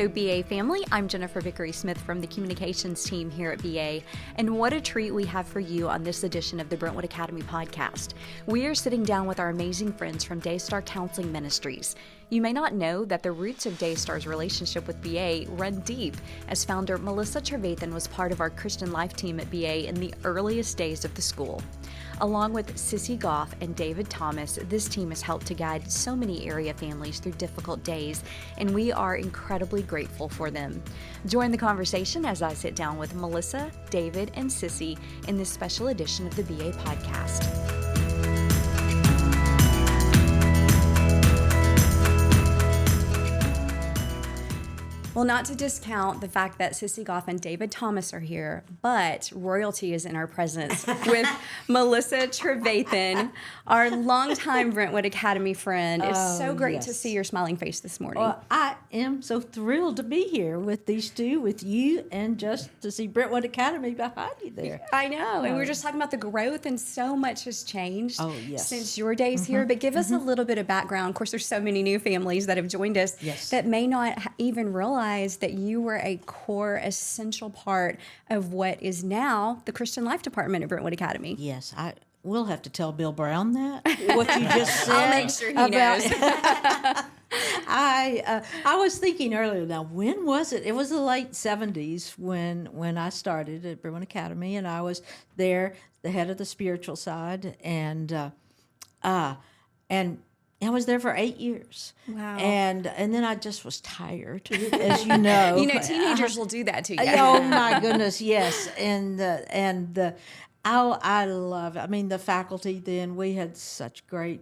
Hello, BA family. I'm Jennifer Vickery-Smith from the communications team here at BA, and what a treat we have for you on this edition of the Brentwood Academy podcast. We are sitting down with our amazing friends from Daystar Counseling Ministries. You may not know that the roots of Daystar's relationship with BA run deep, as founder Melissa Trevathan was part of our Christian Life team at BA in the earliest days of the school. Along with Sissy, Goff, and David Thomas, this team has helped to guide so many area families through difficult days, and we are incredibly grateful for them. Join the conversation as I sit down with Melissa, David, and Sissy in this special edition of the BA podcast. Well, not to discount the fact that Sissy Goff and David Thomas are here, but royalty is in our presence with Melissa Trevathan, our longtime Brentwood Academy friend. It's so great to see your smiling face this morning. Well, I am so thrilled to be here with these two, with you, and just to see Brentwood Academy behind you there. I know, and we were just talking about the growth, and so much has changed since your days here. But give us a little bit of background. Of course, there's so many new families that have joined us that may not even realize that you were a core, essential part of what is now the Christian Life Department at Brentwood Academy. Yes, I will have to tell Bill Brown that, what you just said. I'll make sure he knows. I was thinking earlier, now, when was it? It was the late 70s when I started at Brentwood Academy, and I was there, the head of the spiritual side, and I was there for 8 years. Wow. And then I just was tired, as you know. Teenagers will do that to you. Oh, my goodness, yes. I love it. I mean, the faculty then, we had such great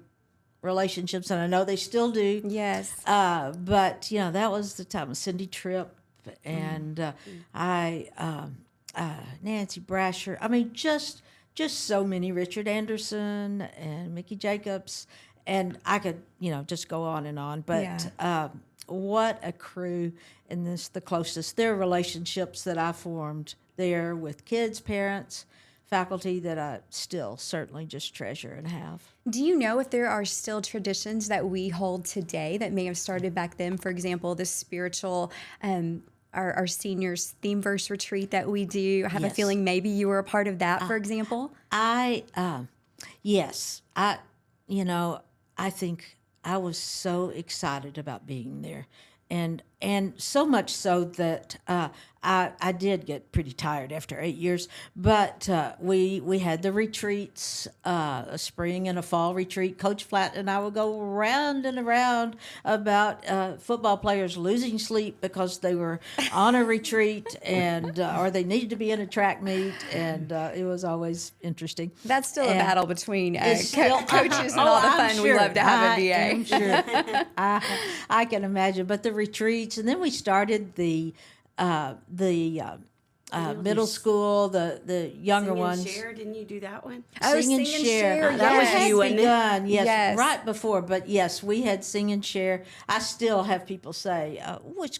relationships, and I know they still do. Yes. But, that was the time of Cindy Tripp and Nancy Brasher. I mean, just so many. Richard Anderson and Mickey Jacobs. And I could, just go on and on. But what a crew in this, the closest. There are relationships that I formed there with kids, parents, faculty that I still certainly just treasure and have. Do you know if there are still traditions that we hold today that may have started back then? For example, the spiritual, our seniors theme verse retreat that we do. I have a feeling maybe you were a part of that, for example. Yes. I think I was so excited about being there, and so much so that I did get pretty tired after 8 years. But we had the retreats, a spring and a fall retreat. Coach Flatt and I would go round and around about football players losing sleep because they were on a retreat and or they needed to be in a track meet, and it was always interesting. That's still a battle between coaches and all the fun we love to have at VA. I'm sure. I can imagine. But the retreats, and then we started the middle school, the younger ones. Sing and Share, didn't you do that one? Oh, Sing and Share. That was you, wasn't it? Yes, right before. But yes, we had Sing and Share. I still have people say,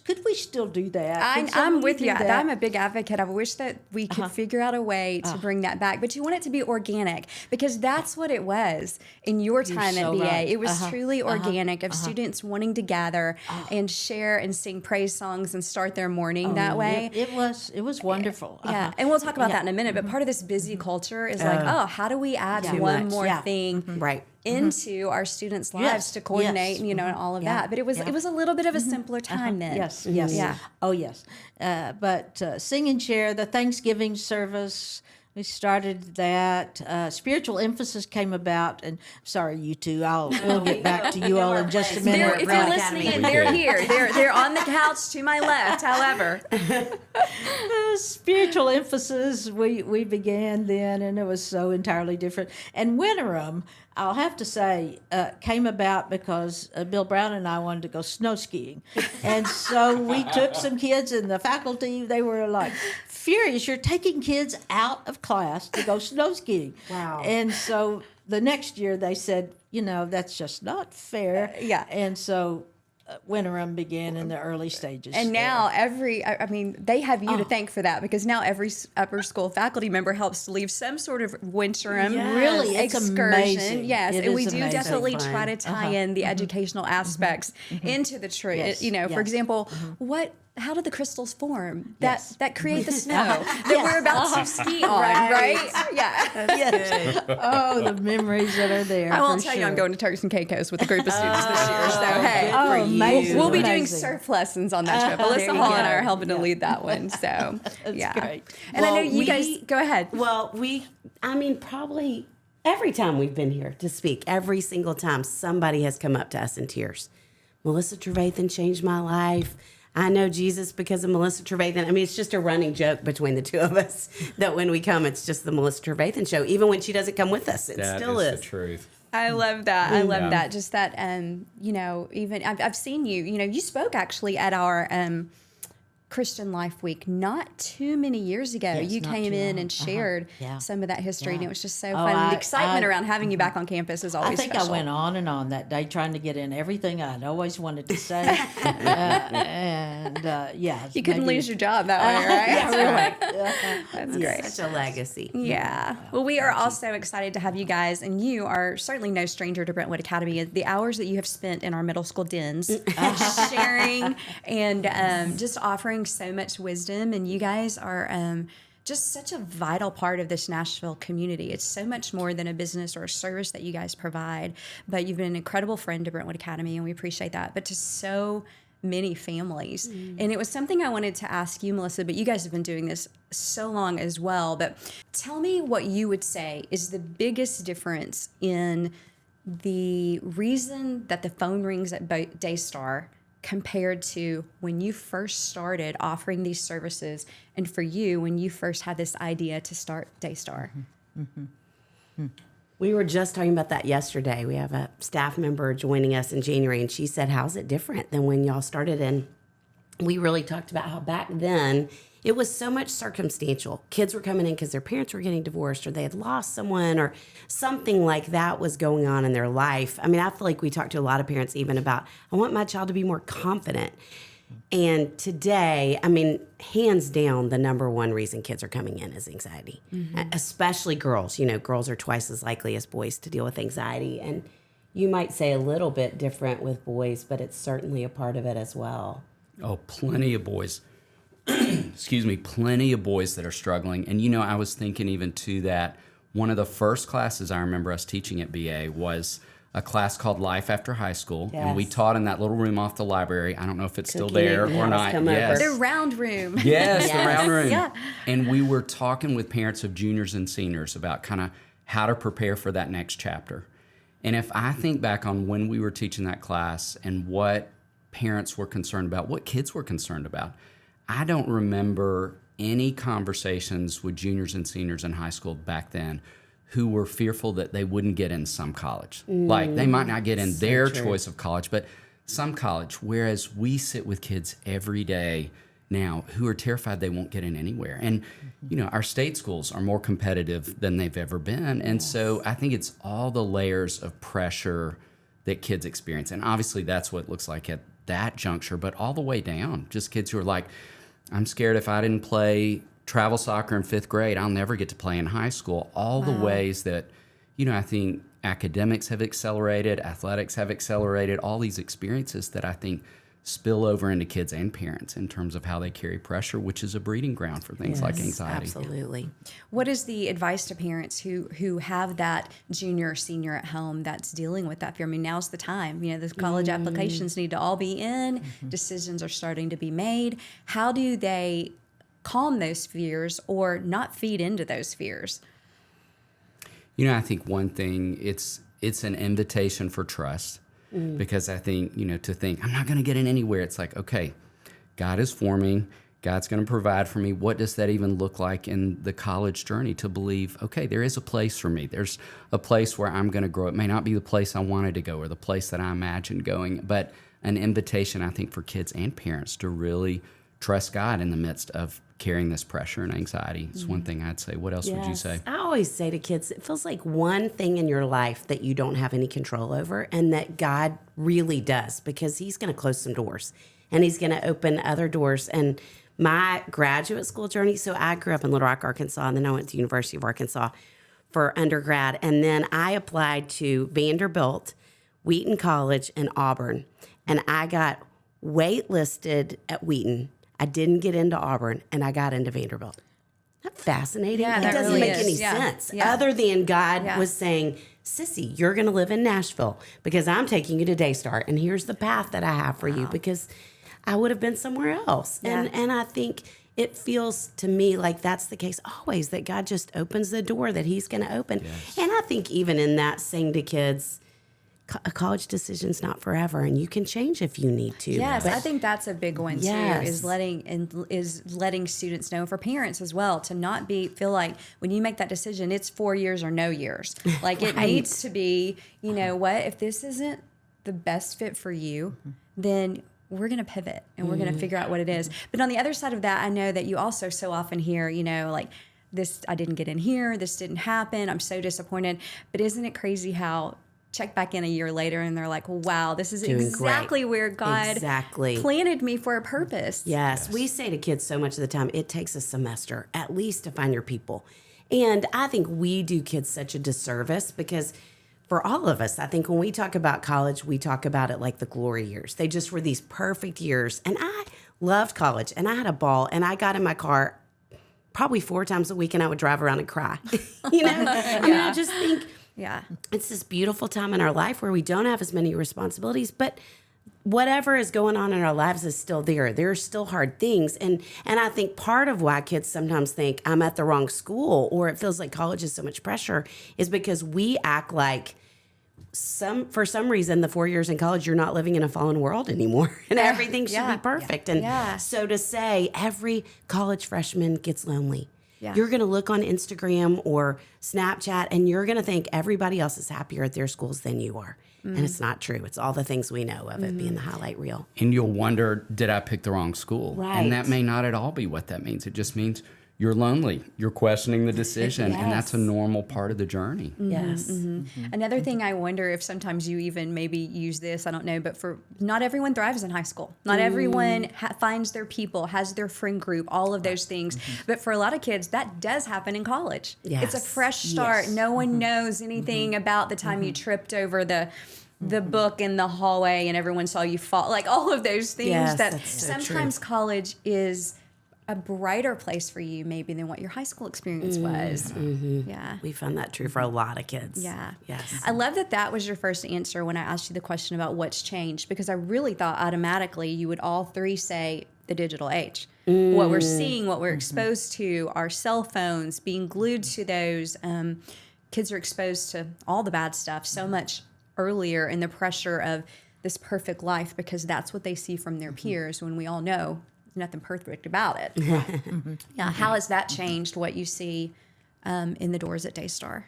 could we still do that? I'm with you. I'm a big advocate. I wish that we could figure out a way to bring that back. But you want it to be organic, because that's what it was in your time at BA. Right. It was truly organic, of students wanting to gather and share and sing praise songs and start their morning that way. It was wonderful. Yeah, and we'll talk about that in a minute. But part of this busy culture is how do we add one more thing into our students' lives to coordinate, and all of that. But it was a little bit of a simpler time then. Yes. Oh, yes. But Sing and Share, the Thanksgiving service, we started that. Spiritual emphasis came about, and sorry, you two. We'll get back to you all in just a minute. If you're listening in, they're here. They're on the couch to my left. However, spiritual emphasis we began then, and it was so entirely different. And Winterim, I'll have to say, came about because Bill Brown and I wanted to go snow skiing, and so we took some kids, and the faculty, they were like furious. You're taking kids out of class to go snow skiing. Wow. And so the next year they said, that's just not fair. And so Winterim began in the early stages. And now they have you to thank for that, because now every upper school faculty member helps to leave some sort of Winterim really excursion. Amazing. Yes, it and we do amazing. definitely try to tie in the educational aspects into the trip. Yes. For example, how do the crystals form Yes. that create the snow that we're about to ski on, right? Yeah. Yes. Oh, the memories that are there. I won't for tell you I'm sure. going to Turks and Caicos with a group of students this year. So, hey. Oh, amazing. We'll be doing amazing. surf lessons on that trip. There Alyssa you Hall and go. I are helping to lead that one. So, yeah. great. And I know Well, you guys, go ahead. Well, probably every time we've been here to speak, every single time somebody has come up to us in tears. Melissa Trevathan changed my life. I know Jesus because of Melissa Trevathan. I mean, it's just a running joke between the two of us that when we come, it's just the Melissa Trevathan show. Even when she doesn't come with us, it still That is. is the truth. I love that. I love Yeah. that. Just that, even I've seen you, you spoke actually at our Christian Life Week not too many years ago. Yes, You not came too in long. and shared Yeah. some of that history, and Yeah. it was just so Oh, fun. And the I- excitement I- around having you back on campus is always I think special. I went on and on that day trying to get in everything I'd always wanted to say. Yeah. You couldn't maybe- lose your job that way, right? Yeah, really. That's great. Such a legacy. Yeah. Well, we are also excited to have you guys, and you are certainly no stranger to Brentwood Academy. The hours that you have spent in our middle school dens sharing and just offering so much wisdom, and you guys are just such a vital part of this Nashville community. It's so much more than a business or a service that you guys provide, but you've been an incredible friend to Brentwood Academy, and we appreciate that. But to so many families. And it was something I wanted to ask you, Melissa, but you guys have been doing this so long as well. But tell me what you would say is the biggest difference in the reason that the phone rings at Daystar compared to when you first started offering these services, and for you, when you first had this idea to start Daystar. We were just talking about that yesterday. We have a staff member joining us in January, and she said, how's it different than when y'all started? And we really talked about how back then it was so much circumstantial. Kids were coming in because their parents were getting divorced or they had lost someone or something like that was going on in their life. I mean, I feel like we talked to a lot of parents even about, I want my child to be more confident. And today, I mean, hands down, the number one reason kids are coming in is anxiety, especially girls. Girls are twice as likely as boys to deal with anxiety. And you might say a little bit different with boys, but it's certainly a part of it as well. Oh, plenty of boys. Excuse me, plenty of boys that are struggling. And I was thinking even to that, one of the first classes I remember us teaching at BA was a class called Life After High School. Yes. And we taught in that little room off the library. I don't know if it's still Cookie there and or House not. come over. Yes. The round room. Yes, the Yes. round room. Yeah. And we were talking with parents of juniors and seniors about kind of how to prepare for that next chapter. And if I think back on when we were teaching that class and what parents were concerned about, what kids were concerned about, I don't remember any conversations with juniors and seniors in high school back then who were fearful that they wouldn't get in some college. Like they might not get in their choice of college, but some college. Whereas we sit with kids every day now who are terrified they won't get in anywhere. And, our state schools are more competitive than they've ever been. And so I think it's all the layers of pressure that kids experience. And obviously that's what it looks like at that juncture, but all the way down, just kids who are like, I'm scared if I didn't play travel soccer in 5th grade, I'll never get to play in high school. All the ways that, I think academics have accelerated, athletics have accelerated, all these experiences that I think spill over into kids and parents in terms of how they carry pressure, which is a breeding ground for things like anxiety. Absolutely. What is the advice to parents who have that junior or senior at home that's dealing with that fear? I mean, now's the time. The college applications need to all be in. Decisions are starting to be made. How do they calm those fears or not feed into those fears? I think one thing, it's an invitation for trust. Because I think, to think, I'm not going to get in anywhere. It's like, okay, God is for me. God's going to provide for me. What does that even look like in the college journey to believe, okay, there is a place for me. There's a place where I'm going to grow. It may not be the place I wanted to go or the place that I imagined going, but an invitation, I think, for kids and parents to really trust God in the midst of carrying this pressure and anxiety. It's one thing I'd say. What else would you say? I always say to kids, it feels like one thing in your life that you don't have any control over and that God really does, because he's going to close some doors and he's going to open other doors. And my graduate school journey, so I grew up in Little Rock, Arkansas, and then I went to the University of Arkansas for undergrad. And then I applied to Vanderbilt, Wheaton College, and Auburn. And I got waitlisted at Wheaton. I didn't get into Auburn, and I got into Vanderbilt. Isn't that fascinating? Yeah, It that doesn't really make is. any Yeah. sense Yeah. other than God Yeah. was saying, Sissy, you're going to live in Nashville because I'm taking you to Daystar, and here's the path that I have for you, because I would have been somewhere else. Yeah. And I think it feels to me like that's the case always, that God just opens the door that he's going to open. Yes. And I think even in that, saying to kids, a college decision's not forever, and you can change if you need to. Yes, But I think that's a big one too. Yes. Is letting students know, for parents as well, to not feel like when you make that decision, it's 4 years or no years. Like it Right. needs to be. You know what? If this isn't the best fit for you, then we're going to pivot and we're going to figure out what it is. But on the other side of that, I know that you also so often hear, you know, like, this, I didn't get in here, this didn't happen, I'm so disappointed. But isn't it crazy how check back in a year later and they're like, wow, this is Doing exactly great. where God Exactly. planted me for a purpose. Yes, we say to kids so much of the time, it takes a semester at least to find your people. And I think we do kids such a disservice, because for all of us, I think when we talk about college, we talk about it like the glory years. They just were these perfect years. And I loved college, and I had a ball, and I got in my car probably 4 times a week, and I would drive around and cry. You know? I mean, I just think Yeah. it's this beautiful time in our life where we don't have as many responsibilities, but whatever is going on in our lives is still there. There are still hard things. And I think part of why kids sometimes think I'm at the wrong school, or it feels like college is so much pressure, is because we act like for some reason, the 4 years in college, you're not living in a fallen world anymore, and everything should Yeah. be perfect. And Yeah. so to say every college freshman gets lonely, Yeah. you're going to look on Instagram or Snapchat, and you're going to think everybody else is happier at their schools than you are. And it's not true. It's all the things we know of it being the highlight reel. And you'll wonder, did I pick the wrong school? Right. And that may not at all be what that means. It just means you're lonely. You're questioning the decision. And that's a normal part of the journey. Yes. Another thing, I wonder if sometimes you even maybe use this, I don't know, but for not everyone thrives in high school. Not everyone finds their people, has their friend group, all of those things. But for a lot of kids, that does happen in college. It's a Yes. fresh start. Yes. No one knows anything about the time you tripped over the book in the hallway and everyone saw you fall. Like all of those things Yes, that that's so sometimes college is a brighter place for you maybe than what your high school experience was. Yeah. We found that true for a lot of kids. Yeah. Yes. I love that that was your first answer when I asked you the question about what's changed, because I really thought automatically you would all three say the digital age. What we're seeing, what we're exposed to, our cell phones, being glued to those. Kids are exposed to all the bad stuff so much earlier, in the pressure of this perfect life, because that's what they see from their peers, when we all know there's nothing perfect about it. Yeah. How has that changed what you see in the doors at Daystar?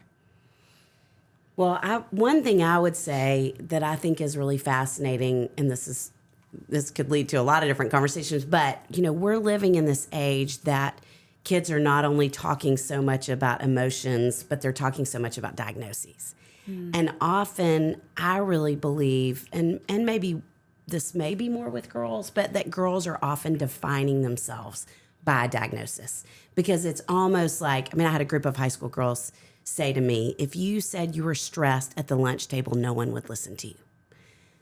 Well, one thing I would say that I think is really fascinating, and this could lead to a lot of different conversations, but we're living in this age that kids are not only talking so much about emotions, but they're talking so much about diagnoses. And often I really believe, and maybe this may be more with girls, but that girls are often defining themselves by a diagnosis, because it's almost like, I had a group of high school girls say to me, if you said you were stressed at the lunch table, no one would listen to you.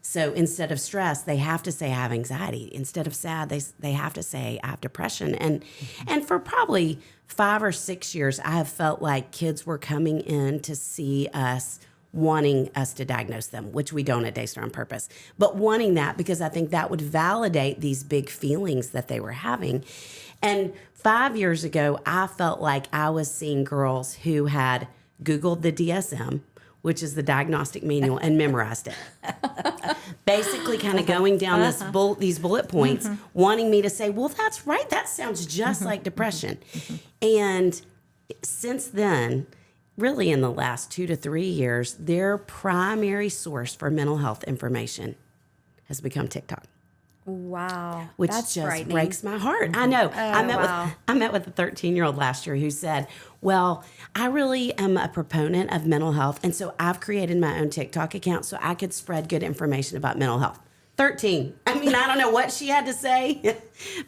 So instead of stress, they have to say I have anxiety. Instead of sad, they have to say I have depression. And for probably 5 or 6 years, I have felt like kids were coming in to see us, wanting us to diagnose them, which we don't at Daystar on purpose, but wanting that because I think that would validate these big feelings that they were having. And 5 years ago, I felt like I was seeing girls who had Googled the DSM, which is the diagnostic manual, and memorized it. Basically kind of going down these bullet points, wanting me to say, well, that's right, that sounds just like depression. And since then, really in the last 2 to 3 years, their primary source for mental health information has become TikTok. Wow. Which That's just frightening. breaks my heart. I know. wow. I met with a 13-year-old last year who said, well, I really am a proponent of mental health, and so I've created my own TikTok account so I could spread good information about mental health. 13. I mean, I don't know what she had to say,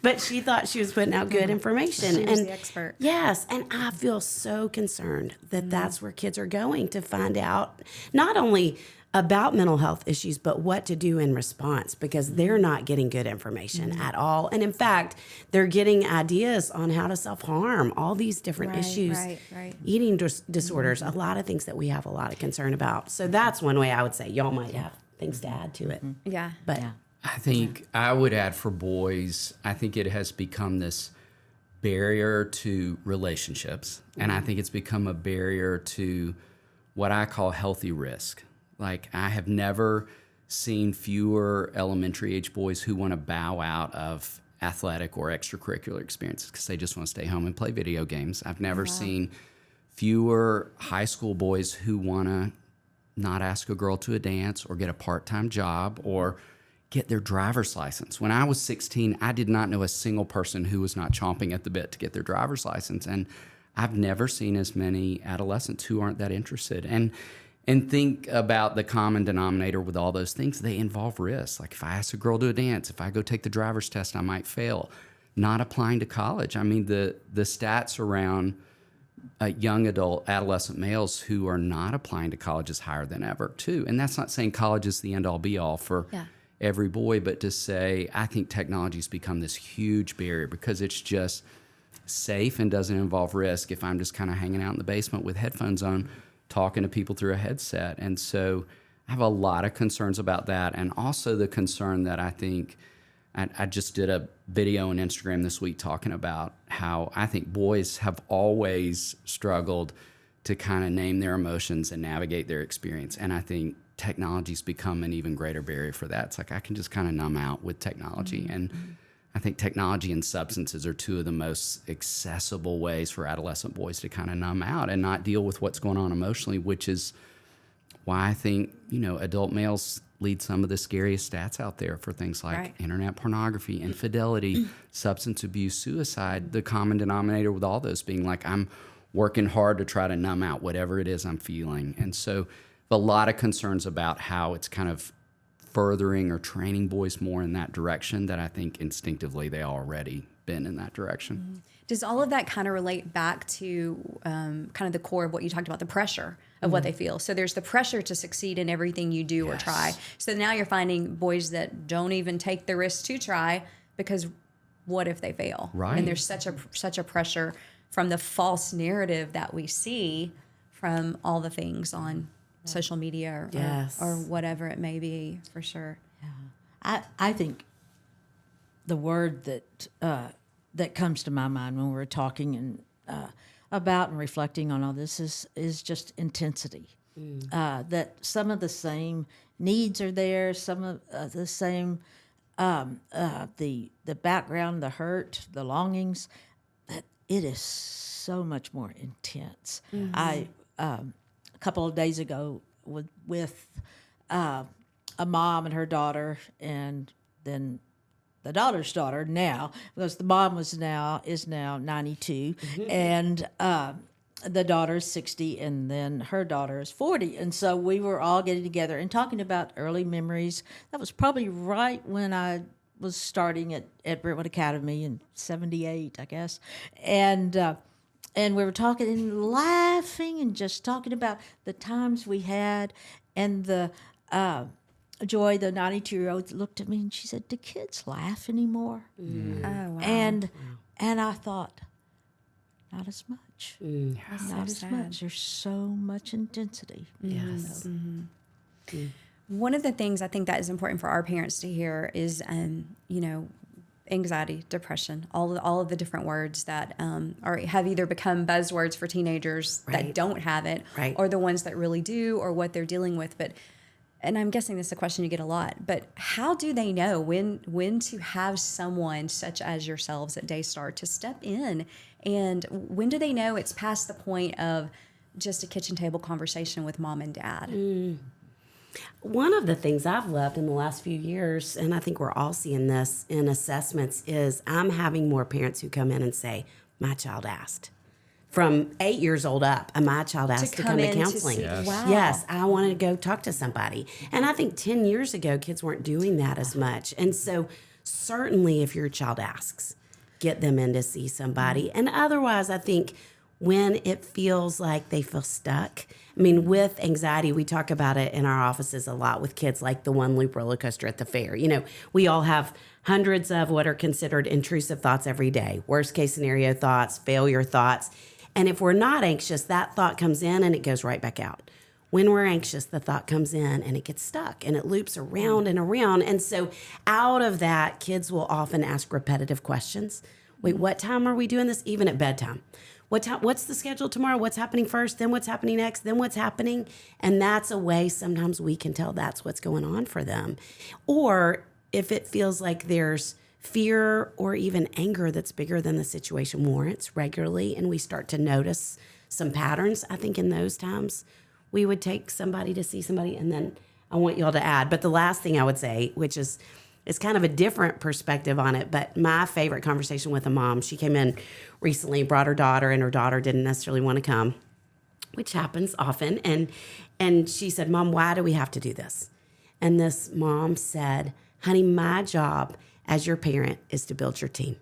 but she thought she was putting out good information. She was the expert. Yes, and I feel so concerned that that's where kids are going to find out not only about mental health issues, but what to do in response, because they're not getting good information at all. And in fact, they're getting ideas on how to self-harm, all these different issues, eating disorders, a lot of things that we have a lot of concern about. So that's one way I would say y'all might have things to add to it. Yeah. But I think I would add for boys, I think it has become this barrier to relationships. And I think it's become a barrier to what I call healthy risk. Like, I have never seen fewer elementary age boys who want to bow out of athletic or extracurricular experiences because they just want to stay home and play video games. I've never seen fewer high school boys who want to not ask a girl to a dance or get a part-time job or get their driver's license. When I was 16, I did not know a single person who was not chomping at the bit to get their driver's license. And I've never seen as many adolescents who aren't that interested. And think about the common denominator with all those things. They involve risk. Like, if I ask a girl to a dance, if I go take the driver's test, I might fail. Not applying to college. I mean, the stats around young adolescent males who are not applying to college is higher than ever, too. And that's not saying college is the end-all, be-all for every boy, but to say I think technology's become this huge barrier because it's just safe and doesn't involve risk if I'm just kind of hanging out in the basement with headphones on, talking to people through a headset. And so I have a lot of concerns about that. And also the concern that I think, I just did a video on Instagram this week talking about how I think boys have always struggled to kind of name their emotions and navigate their experience. And I think technology's become an even greater barrier for that. It's like I can just kind of numb out with technology. And I think technology and substances are two of the most accessible ways for adolescent boys to kind of numb out and not deal with what's going on emotionally, which is why I think, adult males lead some of the scariest stats out there for things like internet pornography, infidelity, substance abuse, suicide. The common denominator with all those being like, I'm working hard to try to numb out whatever it is I'm feeling. And so a lot of concerns about how it's kind of furthering or training boys more in that direction that I think instinctively they already been in that direction. Does all of that kind of relate back to kind of the core of what you talked about, the pressure of what they feel? So there's the pressure to succeed in everything you do or try. So now you're finding boys that don't even take the risk to try because what if they fail? Right. And there's such a pressure from the false narrative that we see from all the things on social media or whatever it may be, for sure. I think the word that comes to my mind when we're talking and about and reflecting on all this is just intensity. That some of the same needs are there, some of the same the background, the hurt, the longings. That it is so much more intense. I a couple of days ago with a mom and her daughter, and then the daughter's daughter now, because the mom is now 92, and the daughter is 60, and then her daughter is 40. And so we were all getting together and talking about early memories. That was probably right when I was starting at Brentwood Academy in 78, I guess. And we were talking and laughing and just talking about the times we had. And the Joy, the 92-year-old, looked at me and she said, "Do kids laugh anymore?" Oh, wow. And I thought, not as much. Not as sad. much. There's so much intensity. Yes. One of the things I think that is important for our parents to hear is, anxiety, depression, all of the different words that have either become buzzwords for teenagers that don't have it, or the ones that really do, or what they're dealing with. And I'm guessing this is a question you get a lot, but how do they know when to have someone such as yourselves at Daystar to step in? And when do they know it's past the point of just a kitchen table conversation with mom and dad? One of the things I've loved in the last few years, and I think we're all seeing this in assessments, is I'm having more parents who come in and say, "My child asked." from 8 years old up, my child asked to come to counseling. Yes. Wow. Yes, I wanted to go talk to somebody. And I think 10 years ago, kids weren't doing that as much. And so certainly if your child asks, get them in to see somebody. And otherwise, I think when it feels like they feel stuck, I mean, with anxiety, we talk about it in our offices a lot with kids, like the one loop roller coaster at the fair. You know, we all have hundreds of what are considered intrusive thoughts every day, worst case scenario thoughts, failure thoughts. And if we're not anxious, that thought comes in and it goes right back out. When we're anxious, the thought comes in and it gets stuck and it loops around and around. And so out of that, kids will often ask repetitive questions. Wait, what time are we doing this? Even at bedtime. What's the schedule tomorrow? What's happening first? Then what's happening next? Then what's happening? And that's a way sometimes we can tell that's what's going on for them. Or if it feels like there's fear or even anger that's bigger than the situation warrants regularly, and we start to notice some patterns, I think in those times we would take somebody to see somebody. And then I want y'all to add, but the last thing I would say, which is kind of a different perspective on it, but my favorite conversation with a mom, she came in recently, brought her daughter, and her daughter didn't necessarily want to come, which happens often. And she said, Mom, why do we have to do this? And this mom said, honey, my job as your parent is to build your team.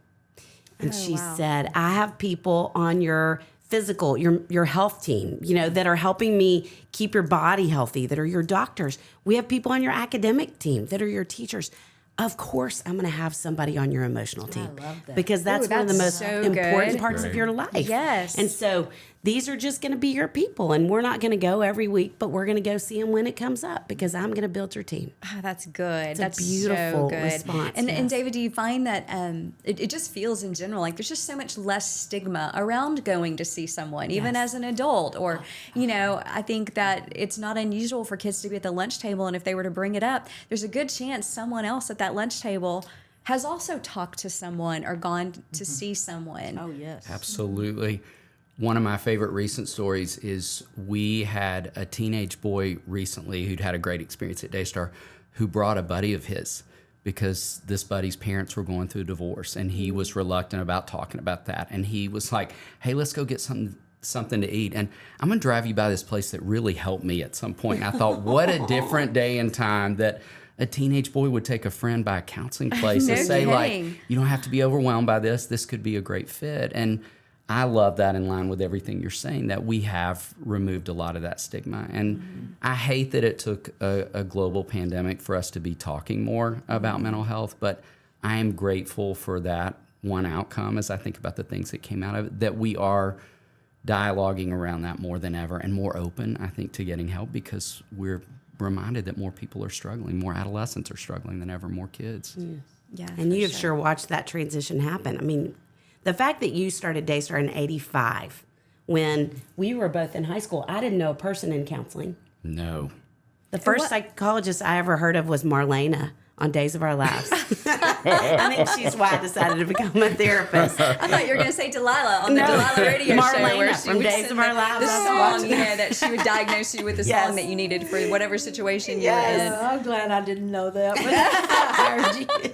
And she said, I have people on your physical, your health team, you know, that are helping me keep your body healthy, that are your doctors. We have people on your academic team that are your teachers. Of course, I'm going to have somebody on your emotional team. I love that. Because that's one of the most so important good. parts of your life. Yes. And so these are just going to be your people. And we're not going to go every week, but we're going to go see them when it comes up because I'm going to build your team. Oh, that's good. a That's beautiful so good. response, And yes. David, do you find that it just feels in general like there's just so much less stigma around going to see someone, even as an adult? Or, you know, I think that it's not unusual for kids to be at the lunch table, and if they were to bring it up, there's a good chance someone else at that lunch table has also talked to someone or gone to see someone. Oh, yes. Absolutely. One of my favorite recent stories is we had a teenage boy recently who'd had a great experience at Daystar who brought a buddy of his because this buddy's parents were going through a divorce and he was reluctant about talking about that. And he was like, hey, let's go get something to eat. And I'm going to drive you by this place that really helped me at some point. And I thought, what a different day and time that a teenage boy would take a friend by a counseling place No and say, kidding. like, you don't have to be overwhelmed by this. This could be a great fit. And I love that in line with everything you're saying, that we have removed a lot of that stigma. And I hate that it took a global pandemic for us to be talking more about mental health, but I am grateful for that one outcome as I think about the things that came out of it, that we are dialoguing around that more than ever and more open, I think, to getting help because we're reminded that more people are struggling, more adolescents are struggling than ever, more kids. Yeah, And for you have sure watched that transition happen. I mean, the fact that you started Daystar in 85, when we were both in high school, I didn't know a person in counseling. No. The first psychologist I ever heard of was Marlena on Days of Our Lives. I think she's why I decided to become a therapist. I thought you were going to say Delilah on the Delilah radio show. Marlena Where she from would Days send of Our Lives. The I was song, watching you know, that she would diagnose you with the Yes. song that you needed for whatever situation you were in. I'm glad I didn't know that, but I heard you.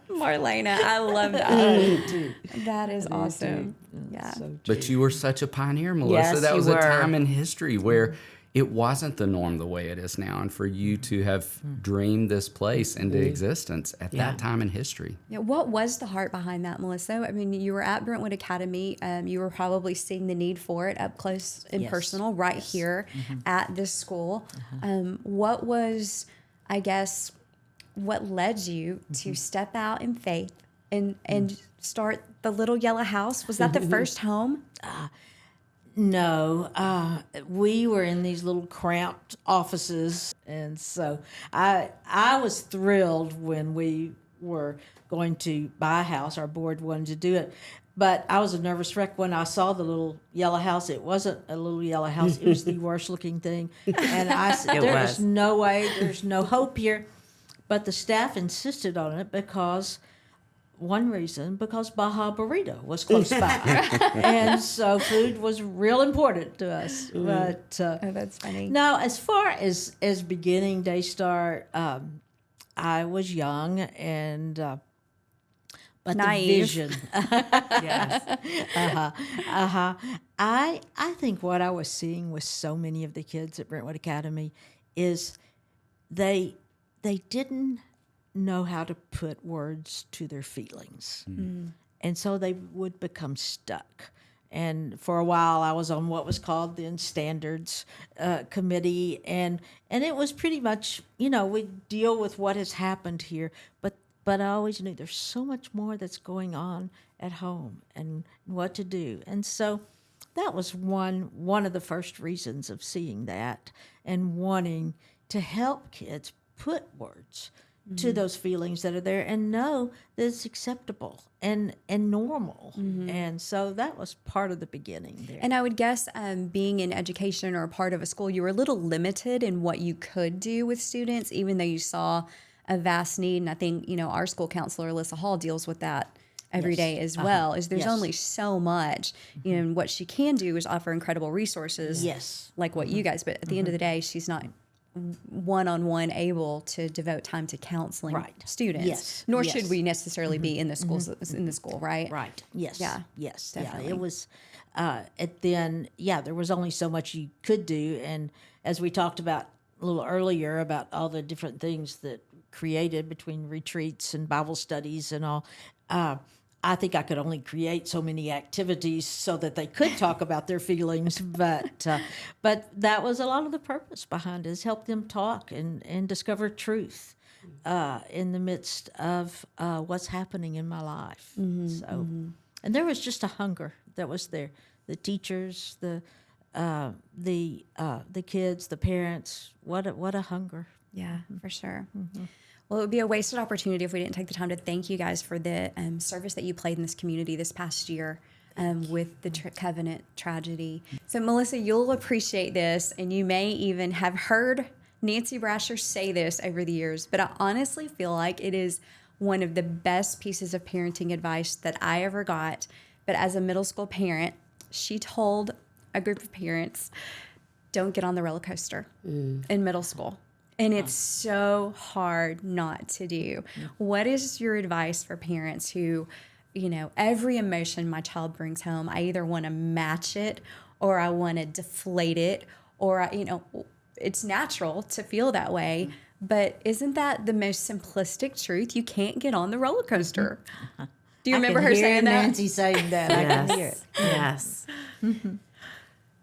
Marlena, I love that. That is awesome. Yeah. So But you were such a pioneer, Melissa. Yes, that you was were. a time in history where it wasn't the norm the way it is now. And for you to have dreamed this place into existence at that time in history. Yeah, what was the heart behind that, Melissa? I mean, you were at Brentwood Academy. You were probably seeing the need for it up close and personal right here at this school. What was, I guess, what led you to step out in faith and start the Little Yellow House? Was that the first home? No, we were in these little cramped offices, and so I was thrilled when we were going to buy a house. Our board wanted to do it, but I was a nervous wreck when I saw the Little Yellow House. It wasn't a little yellow house; it was the worst looking thing, and I said, It "There's was. no way, there's no hope here." But the staff insisted on it because Baja Burrito was close by. And so food was real important to us. But Oh, that's funny. now, as far as beginning Daystar, I was young, and but Naive. the vision. Yes. I think what I was seeing with so many of the kids at Brentwood Academy is they didn't know how to put words to their feelings, and so they would become stuck. And for a while, I was on what was called the standards committee, and it was pretty much, we deal with what has happened here, but I always knew there's so much more that's going on at home and what to do. And so that was one of the first reasons of seeing that and wanting to help kids put words to those feelings that are there and know that it's acceptable and normal. And so that was part of the beginning there. And I would guess being in education or a part of a school, you were a little limited in what you could do with students, even though you saw a vast need. And I think, our school counselor, Alyssa Hall, deals with that every day as well, is there's only so much, and what she can do is offer incredible resources like what you guys, but at the end of the day, she's not one-on-one able to devote time to counseling students, nor should we necessarily be in the schools, in the school, right? Right. Yes. Yeah. Yes. Definitely. Yeah. It was, there was only so much you could do. And as we talked about a little earlier about all the different things that created between retreats and Bible studies and all, I think I could only create so many activities so that they could talk about their feelings, but that was a lot of the purpose behind it, is help them talk and discover truth in the midst of what's happening in my life. And there was just a hunger that was there. The teachers, the kids, the parents. What a hunger! Yeah, for sure. Well, it would be a wasted opportunity if we didn't take the time to thank you guys for the service that you played in this community this past year with the Covenant tragedy. So, Melissa, you'll appreciate this, and you may even have heard Nancy Brasher say this over the years, but I honestly feel like it is one of the best pieces of parenting advice that I ever got. But as a middle school parent, she told a group of parents, don't get on the roller coaster in middle school. And it's so hard not to do. What is your advice for parents who, every emotion my child brings home, I either want to match it or I want to deflate it, or, it's natural to feel that way. But isn't that the most simplistic truth? You can't get on the roller coaster. Do you remember her saying that? Nancy saying that. I can hear it. Yes.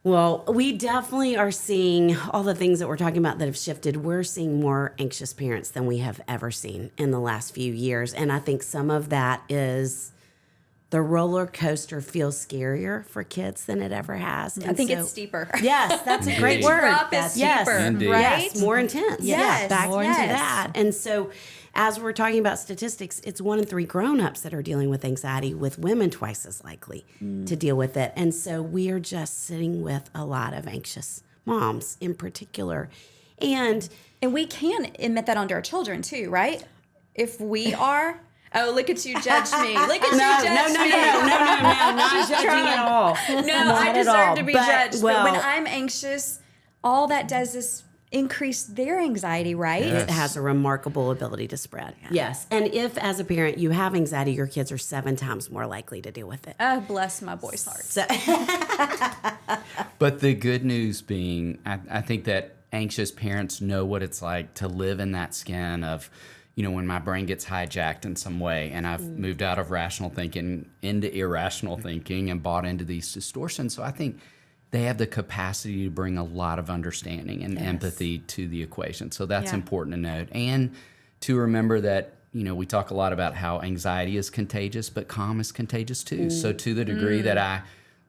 Well, we definitely are seeing all the things that we're talking about that have shifted. We're seeing more anxious parents than we have ever seen in the last few years. And I think some of that is the roller coaster feels scarier for kids than it ever has. I think it's steeper. Yes, that's a great Each word. drop is steeper, Indeed. right? Yes, more intense. Yes, back more into intense. that. And so as we're talking about statistics, it's 1 in 3 grown-ups that are dealing with anxiety, with women twice as likely to deal with it. And so we are just sitting with a lot of anxious moms in particular. And we can admit that onto our children too, right? If we are, oh, look at you judge me. Look at you judge me. No, not judging at all. No, I Not at deserve all. to be But, judged. well, but when I'm anxious, all that does is increase their anxiety, right? It has a remarkable ability to spread. Yes. And if, as a parent, you have anxiety, your kids are 7 times more likely to deal with it. Oh, bless my boy's heart. So, But the good news being, I think that anxious parents know what it's like to live in that skin of, when my brain gets hijacked in some way and I've moved out of rational thinking into irrational thinking and bought into these distortions. So I think they have the capacity to bring a lot of understanding and empathy to the equation. So that's important to note. And to remember that, we talk a lot about how anxiety is contagious, but calm is contagious too. So to the degree that I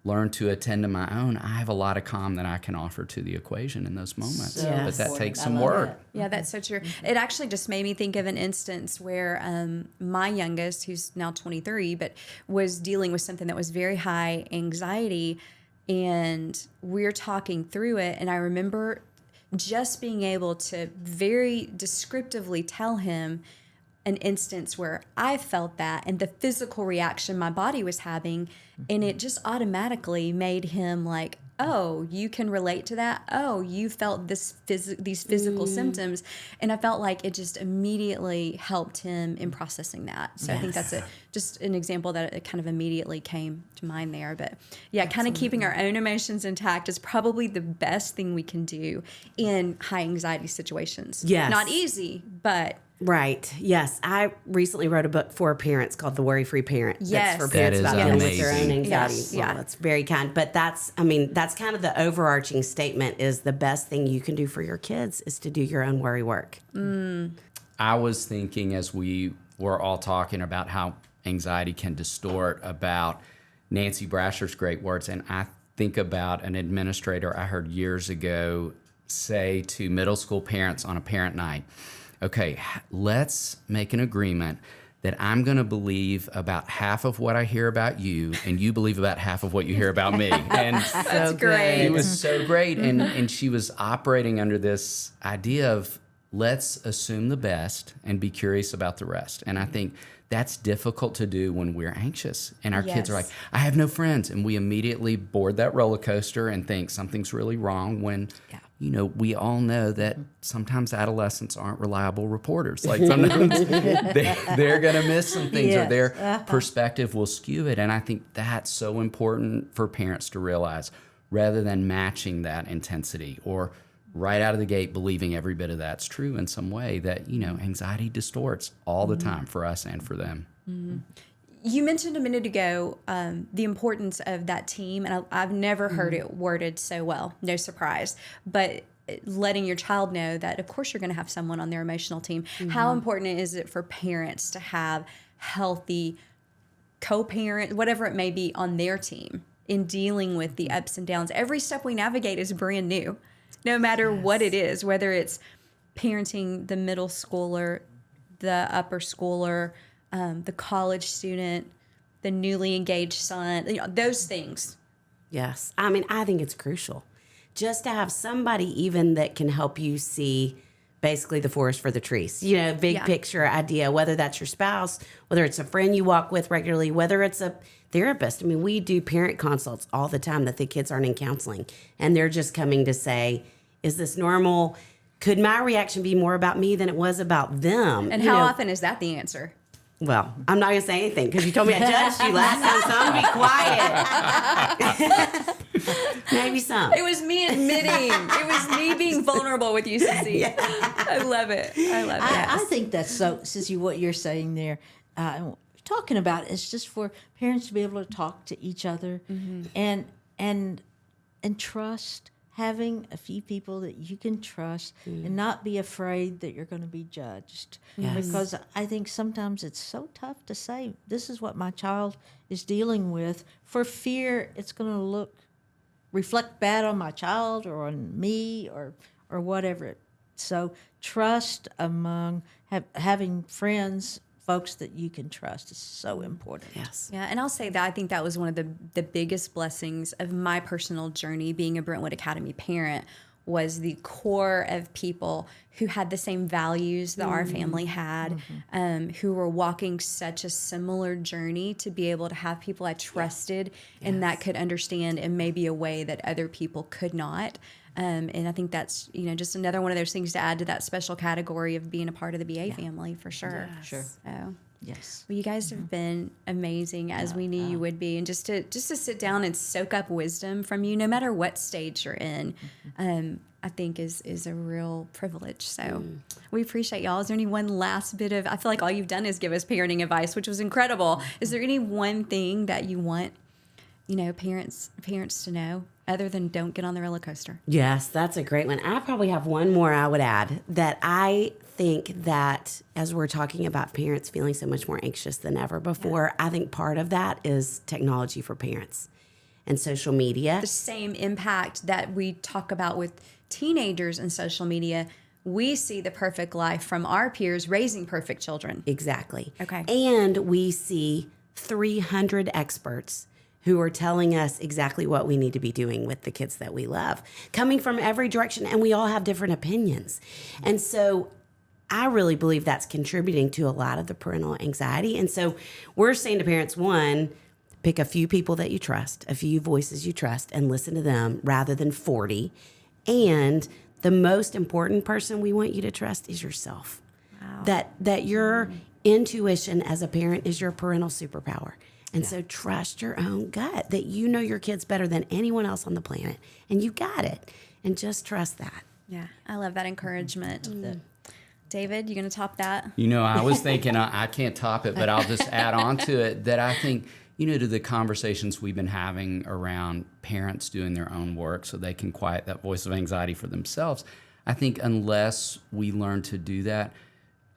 learn to attend to my own, I have a lot of calm that I can offer to the equation in those moments. So But that takes I some love work. that. Yeah, that's so true. It actually just made me think of an instance where my youngest, who's now 23, but was dealing with something that was very high anxiety, and we're talking through it. And I remember just being able to very descriptively tell him an instance where I felt that and the physical reaction my body was having, and it just automatically made him like, oh, you can relate to that. Oh, you felt these physical symptoms. And I felt like it just immediately helped him in processing that. So I think that's just an example that it kind of immediately came to mind there. But yeah, kind of keeping our own emotions intact is probably the best thing we can do in high anxiety situations. Yes. Not easy, but... Right. Yes. I recently wrote a book for parents called The Worry-Free Parent. Yes. That's for parents That is about dealing with their own amazing. anxiety. Yes. Well, that's very kind. But that's kind of the overarching statement is the best thing you can do for your kids is to do your own worry work. I was thinking as we were all talking about how anxiety can distort, about Nancy Brasher's great words, and I think about an administrator I heard years ago say to middle school parents on a parent night, okay, let's make an agreement that I'm going to believe about half of what I hear about you, and you believe about half of what you hear about me. And That's great. it was so great. And she was operating under this idea of let's assume the best and be curious about the rest. And I think that's difficult to do when we're anxious. And our kids are like, Yes. I have no friends. And we immediately board that roller coaster and think something's really wrong when, you know, we all know that sometimes adolescents aren't reliable reporters. Like sometimes they're going to miss some things or their perspective will skew it. And I think that's so important for parents to realize rather than matching that intensity or right out of the gate believing every bit of that's true in some way that, you know, anxiety distorts all the time for us and for them. You mentioned a minute ago the importance of that team, and I've never heard it worded so well, no surprise, but letting your child know that, of course, you're going to have someone on their emotional team. How important is it for parents to have healthy co-parent, whatever it may be, on their team in dealing with the ups and downs? Every step we navigate is brand new, no matter what it is, whether it's parenting the middle schooler, the upper schooler, the college student, the newly engaged son, you know, those things. Yes. I mean, I think it's crucial just to have somebody even that can help you see basically the forest for the trees, you know, big picture idea, whether that's your spouse, whether it's a friend you walk with regularly, whether it's a therapist. I mean, we do parent consults all the time that the kids aren't in counseling and they're just coming to say, is this normal? Could my reaction be more about me than it was about them? And You how know, often is that the answer? Well, I'm not going to say anything because you told me I judged you last time, so I'm going to be quiet. Maybe some. It was me admitting. It was me being vulnerable with you, Sissy. I love it. I love it. I think that's so, Sissy, what you're saying there, talking about is just for parents to be able to talk to each other and trust, having a few people that you can trust and not be afraid that you're going to be judged. Yes. Because I think sometimes it's so tough to say, this is what my child is dealing with, for fear it's going to reflect bad on my child or on me or whatever. So trust among having friends, folks that you can trust is so important. Yes. Yeah, and I'll say that I think that was one of the biggest blessings of my personal journey being a Brentwood Academy parent was the core of people who had the same values that our family had, who were walking such a similar journey to be able to have people I trusted and that could understand in maybe a way that other people could not. And I think that's, you know, just another one of those things to add to that special category of being a part of the BA family for sure. Yes. Sure. So. Yes. Well, you guys have been amazing, as we knew you would be, and just to sit down and soak up wisdom from you, no matter what stage you're in, I think is a real privilege. So we appreciate y'all. Is there any one last bit of? I feel like all you've done is give us parenting advice, which was incredible. Is there any one thing that you want, you know, parents to know other than don't get on the roller coaster? Yes, that's a great one. I probably have one more I would add that I think that as we're talking about parents feeling so much more anxious than ever before, I think part of that is technology for parents and social media. The same impact that we talk about with teenagers and social media, we see the perfect life from our peers raising perfect children. Exactly. Okay. And we see 300 experts who are telling us exactly what we need to be doing with the kids that we love, coming from every direction, and we all have different opinions. And so I really believe that's contributing to a lot of the parental anxiety. And so we're saying to parents, one, Pick a few people that you trust, a few voices you trust, and listen to them rather than 40. And the most important person we want you to trust is yourself. Wow. That your intuition as a parent is your parental superpower. And so trust your own gut, that you know your kids better than anyone else on the planet. And you got it. And just trust that. Yeah, I love that encouragement. David, you going to top that? I was thinking I can't top it, but I'll just add on to it that I think, to the conversations we've been having around parents doing their own work so they can quiet that voice of anxiety for themselves, I think unless we learn to do that,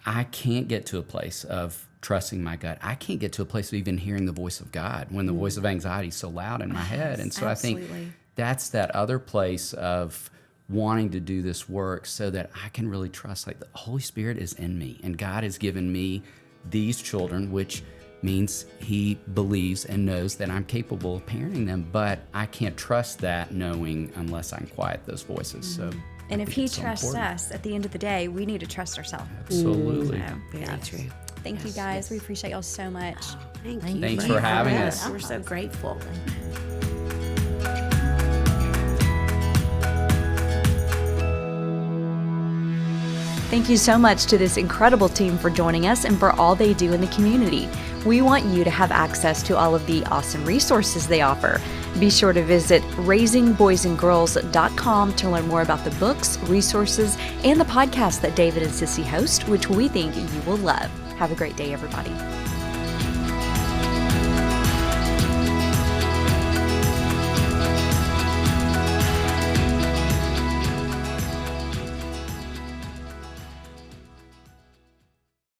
I can't get to a place of trusting my gut. I can't get to a place of even hearing the voice of God when the voice of anxiety is so loud in my head. And so absolutely. I think that's that other place of wanting to do this work so that I can really trust, like, the Holy Spirit is in me and God has given me these children, which means he believes and knows that I'm capable of parenting them, but I can't trust that knowing unless I can quiet those voices. So, and if he trusts us, at the end of the day, we need to trust ourselves. Absolutely. So, Very true. Thank you guys. We appreciate y'all so much. Thank you. Thanks for having us. We're so grateful. Thank you so much to this incredible team for joining us and for all they do in the community. We want you to have access to all of the awesome resources they offer. Be sure to visit raisingboysandgirls.com to learn more about the books, resources, and the podcast that David and Sissy host, which we think you will love. Have a great day, everybody.